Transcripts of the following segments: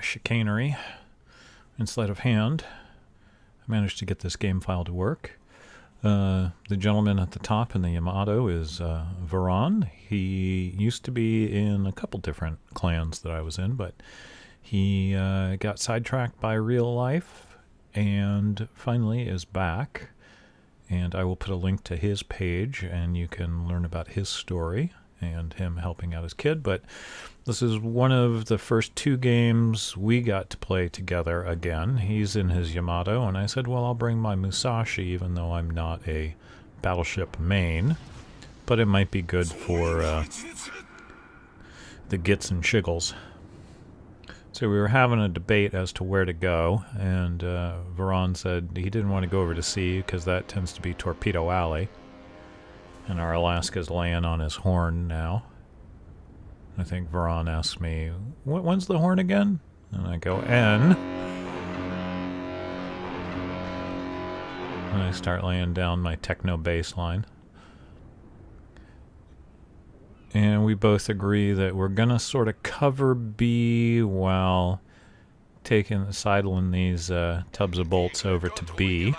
chicanery in sleight of hand, I managed to get this game file to work. The gentleman at the top in the Yamato is Varan. He used to be in a couple different clans that I was in, but he got sidetracked by real life and finally is back. And I will put a link to his page, and you can learn about his story and him helping out his kid. But this is one of the first 2 games we got to play together again. He's in his Yamato, and I said, well, I'll bring my Musashi, even though I'm not a battleship main. But it might be good for the gits and shiggles. So we were having a debate as to where to go, and Varan said he didn't want to go over to sea because that tends to be Torpedo Alley. And our Alaska's laying on his horn now. I think Varan asked me, when's the horn again? And I go, N. And I start laying down my techno bass line. And we both agree that we're going to sort of cover B while sidling these tubs of bolts over to B.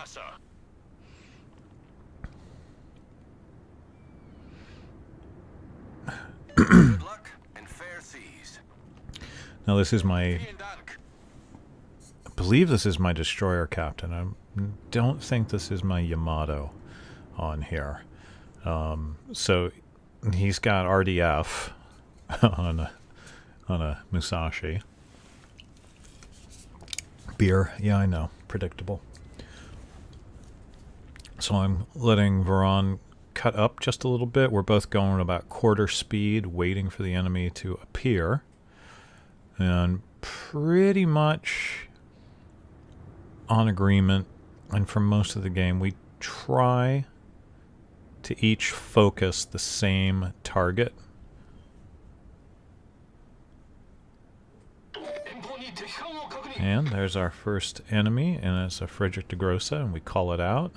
Now this is I believe this is my destroyer captain. I don't think this is my Yamato on here. So he's got RDF on a Musashi. Beer, yeah, I know, predictable. So I'm letting Varan cut up just a little bit. We're both going about quarter speed, waiting for the enemy to appear. And pretty much on agreement, and for most of the game, we try to each focus the same target. And there's our first enemy, and it's a Friedrich de Grosse, and we call it out.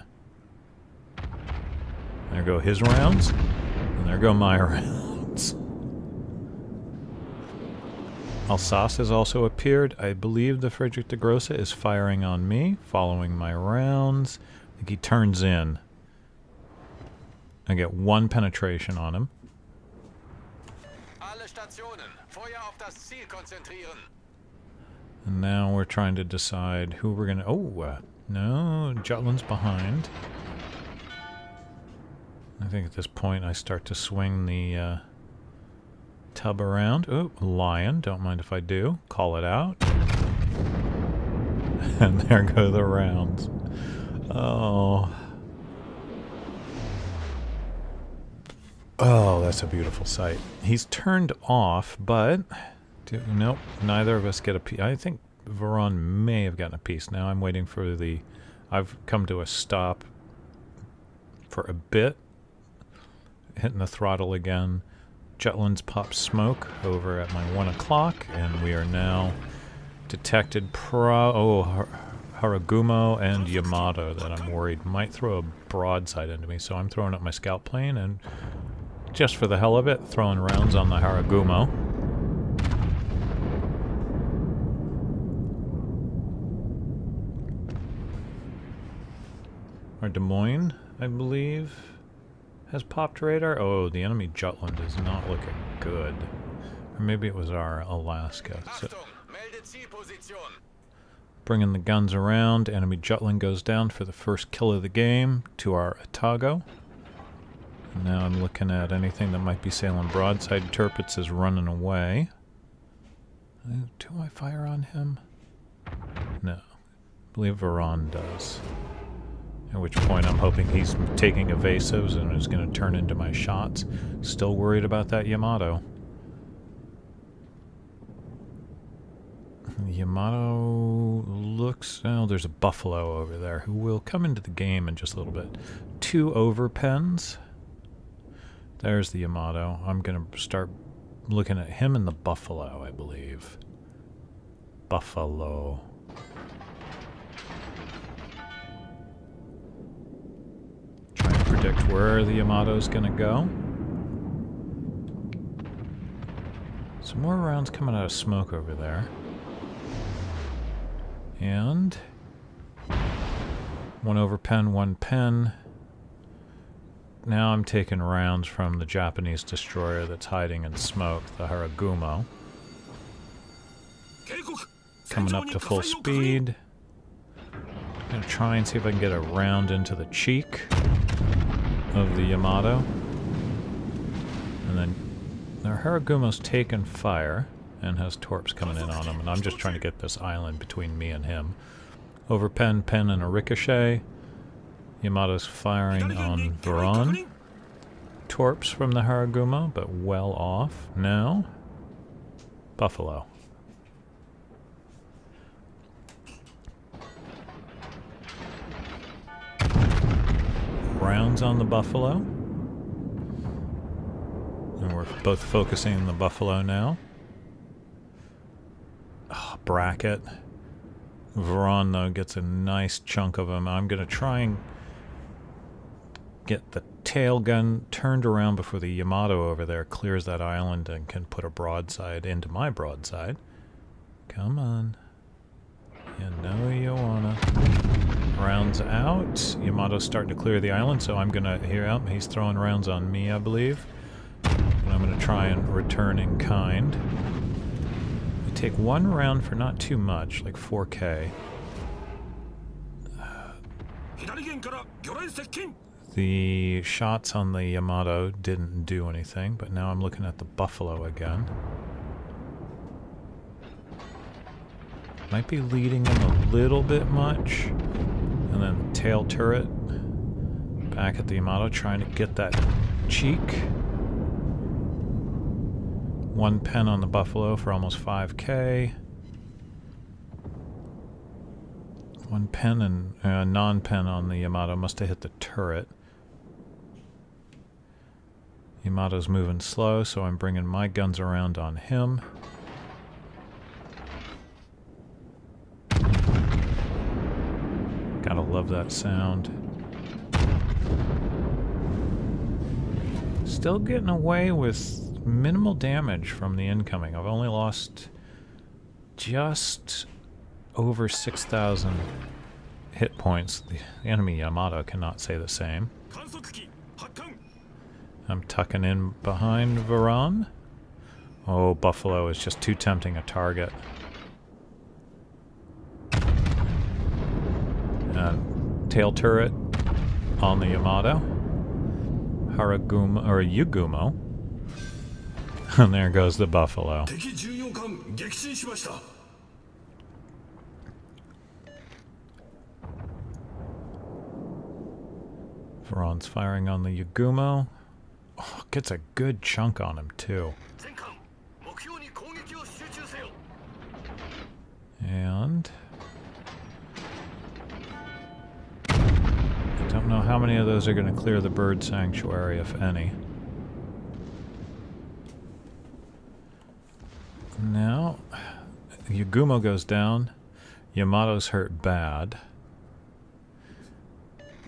There go his rounds, and there go my rounds. ASUS has also appeared. I believe the Friedrich de Grosse is firing on me, following my rounds. I think he turns in. I get 1 penetration on him. And now we're trying to decide who we're gonna... Oh, no, Jutland's behind. I think at this point I start to swing the tub around. Oh, lion, don't mind if I do. Call it out. And there go the rounds. Oh. Oh, that's a beautiful sight. He's turned off, but... Nope, neither of us get a piece. I think Varan may have gotten a piece. Now I'm waiting for the... I've come to a stop for a bit. Hitting the throttle again. Jutland's popped smoke over at my 1 o'clock, and we are now detected Haragumo and Yamato that I'm worried might throw a broadside into me. So I'm throwing up my scout plane and just for the hell of it, throwing rounds on the Haragumo. Our Des Moines, I believe, has popped radar. Oh, the enemy Jutland is not looking good. Or maybe it was our Alaska. So, bringing the guns around. Enemy Jutland goes down for the first kill of the game to our Atago. And now I'm looking at anything that might be sailing broadside. Tirpitz is running away. Do I fire on him? No. I believe Varan does. At which point I'm hoping he's taking evasives and is going to turn into my shots. Still worried about that Yamato. Yamato looks... Oh, there's a Buffalo over there who will come into the game in just a little bit. 2 overpens. There's the Yamato. I'm going to start looking at him and the Buffalo, I believe. Buffalo. Trying to predict where the Yamato's going to go. Some more rounds coming out of smoke over there. And 1 over pen, 1 pen. Now I'm taking rounds from the Japanese destroyer that's hiding in smoke, the Haragumo. Coming up to full speed. Gonna try and see if I can get a round into the cheek of the Yamato. And then their Haragumo's taken fire and has torps coming in on him, and I'm just trying to get this island between me and him. Over pen, pen, and a ricochet. Yamato's firing on Varan. Torps from the Haragumo, but well off. Now, Buffalo. Rounds on the Buffalo. And we're both focusing on the Buffalo now. Oh, bracket. Varan, though, gets a nice chunk of them. I'm going to try and get the tail gun turned around before the Yamato over there clears that island and can put a broadside into my broadside. Come on. You know you wanna. Rounds out. Yamato's starting to clear the island, so I'm gonna hear out. He's throwing rounds on me, I believe. But I'm gonna try and return in kind. I take 1 round for not too much, like 4K. The shots on the Yamato didn't do anything, but now I'm looking at the Buffalo again. Might be leading him a little bit much. And then tail turret. Back at the Yamato, trying to get that cheek. 1 pen on the Buffalo for almost 5K. 1 pen and non-pen on the Yamato. Must have hit the turret. Yamato's moving slow, so I'm bringing my guns around on him. Gotta love that sound. Still getting away with minimal damage from the incoming. I've only lost just over 6,000 hit points. The enemy Yamato cannot say the same. I'm tucking in behind Varan. Oh, Buffalo is just too tempting a target. Tail turret on the Yamato. Haragumo, or Yugumo. And there goes the Buffalo. Varan's firing on the Yugumo. Oh, gets a good chunk on him, too. And don't know how many of those are going to clear the bird sanctuary, if any. Now, Yugumo goes down. Yamato's hurt bad.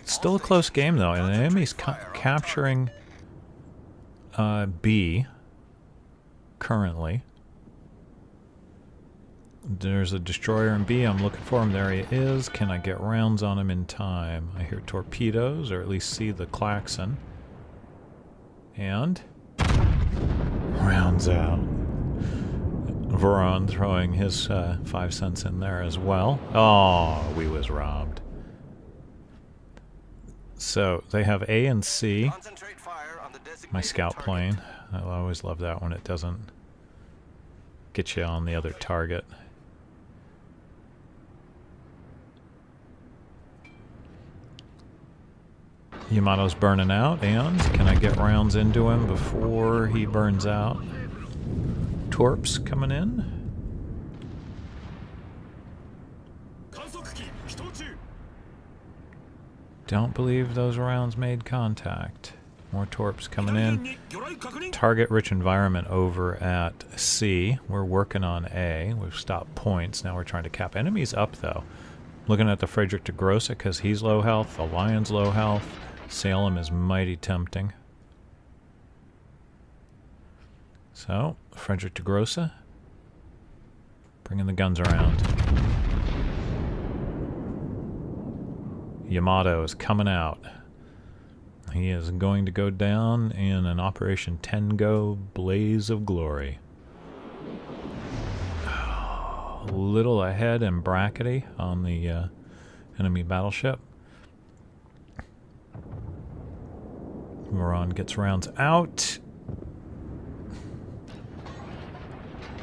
It's still a close game, though, and the enemy's capturing B currently. There's a destroyer in B. I'm looking for him. There he is. Can I get rounds on him in time? I hear torpedoes, or at least see the klaxon. And rounds out. Varan throwing his 5 cents in there as well. Oh, we was robbed. So they have A and C. My scout plane. I always love that when it doesn't get you on the other target. Yamato's burning out, and can I get rounds into him before he burns out? Torps coming in. Don't believe those rounds made contact. More torps coming in. Target-rich environment over at C. We're working on A. We've stopped points. Now we're trying to cap. Enemies up, though. Looking at the Frederick de Grosse because he's low health. The Lion's low health. Salem is mighty tempting. So, Frederick de Grosse. Bringing the guns around. Yamato is coming out. He is going to go down in an Operation Tengo blaze of glory. A little ahead and brackety on the enemy battleship. Moron gets rounds out.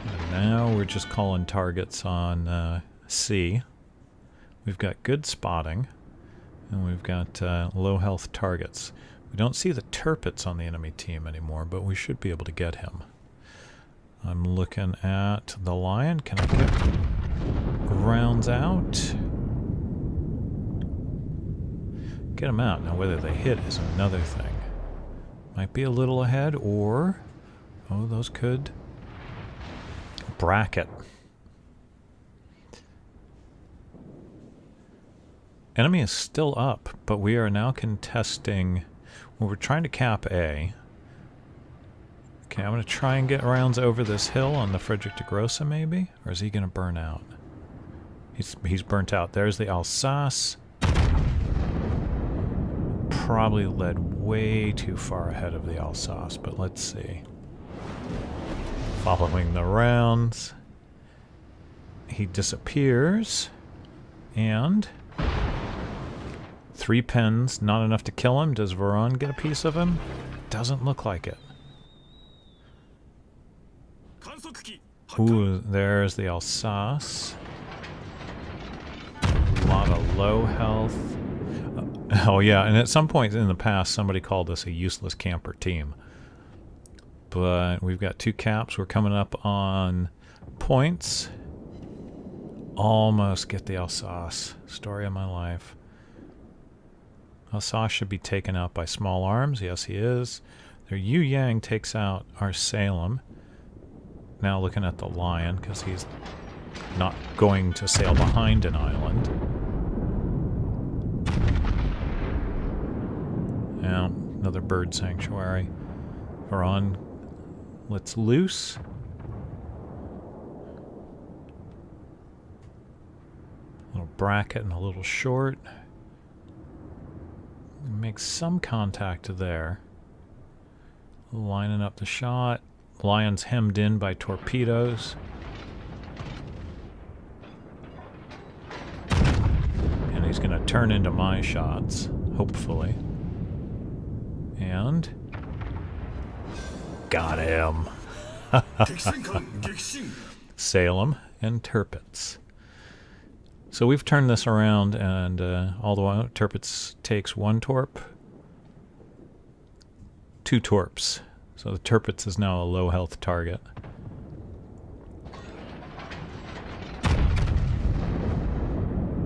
And now we're just calling targets on C. We've got good spotting. And we've got low health targets. We don't see the TridentZ on the enemy team anymore, but we should be able to get him. I'm looking at the Lion. Can I get rounds out? Get them out. Now whether they hit is another thing. Might be a little ahead, or... oh, those could... bracket. Enemy is still up, but we are now contesting... well, we're trying to cap A. Okay, I'm going to try and get rounds over this hill on the Frederick de Grosse, maybe? Or is he going to burn out? He's burnt out. There's the Alsace. Probably led way too far ahead of the Alsace, but let's see. Following the rounds. He disappears. And... 3 pens, not enough to kill him. Does Varan get a piece of him? Doesn't look like it. Ooh, there's the Alsace. A lot of low health. Oh yeah, and at some point in the past somebody called us a useless camper team. But we've got 2 caps. We're coming up on points. Almost get the Alsace. Story of my life. Alsace should be taken out by small arms. Yes, he is. Their Yu Yang takes out our Salem. Now looking at the Lion, because he's not going to sail behind an island. Now, another bird sanctuary. Varan lets loose. A little bracket and a little short. Makes some contact there. Lining up the shot. Lion's hemmed in by torpedoes. And he's going to turn into my shots, hopefully. And... got him! Salem and TridentZ. So we've turned this around, and all the while TridentZ takes 1 torp, 2 torps. So the TridentZ is now a low health target.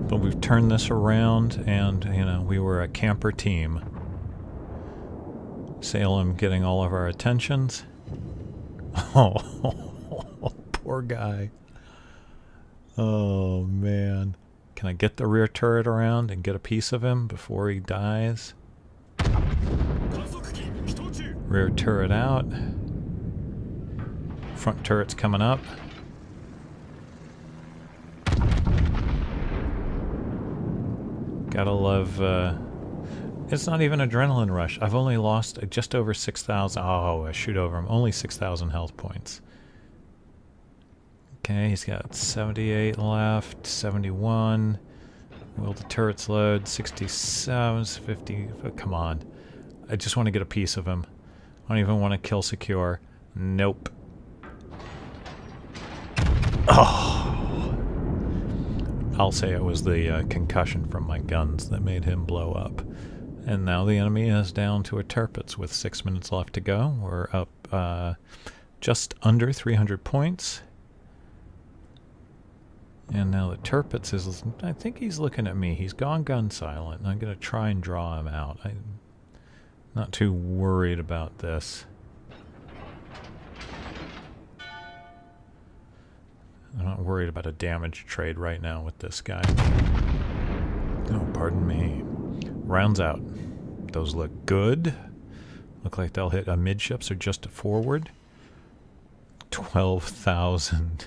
But we've turned this around, and you know, we were a camper team. Salem getting all of our attentions. Oh, poor guy. Oh, man. Can I get the rear turret around and get a piece of him before he dies? Rear turret out. Front turret's coming up. Gotta love... it's not even adrenaline rush. I've only lost just over 6,000... oh, I shoot over him. Only 6,000 health points. Okay, he's got 78 left, 71. Will the turrets load? 67, 50. Come on. I just want to get a piece of him. I don't even want to kill secure. Nope. Oh. I'll say it was the concussion from my guns that made him blow up. And now the enemy is down to a TridentZ with 6 minutes left to go. We're up just under 300 points. And now the TridentZ is... I think he's looking at me. He's gone gun silent. And I'm going to try and draw him out. I'm not too worried about this. I'm not worried about a damage trade right now with this guy. Oh, pardon me. Rounds out. Those look good. Look like they'll hit amidships or just forward. 12,000.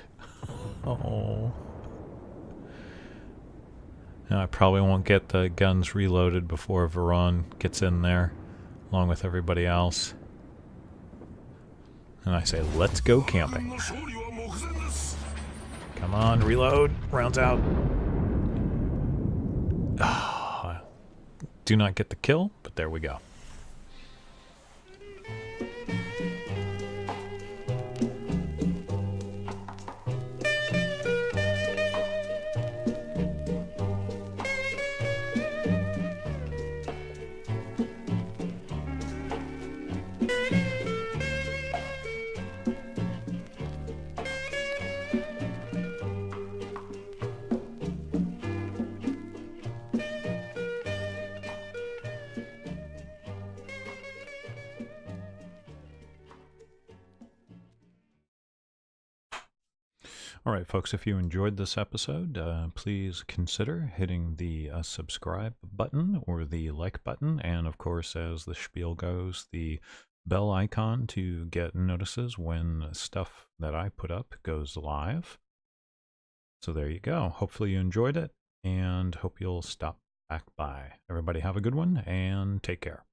Oh. Now, I probably won't get the guns reloaded before Veron gets in there, along with everybody else. And I say, let's go camping. Come on, reload. Rounds out. Do not get the kill, but there we go. All right, folks, if you enjoyed this episode, please consider hitting the subscribe button or the like button. And of course, as the spiel goes, the bell icon to get notices when stuff that I put up goes live. So there you go. Hopefully you enjoyed it and hope you'll stop back by. Everybody have a good one and take care.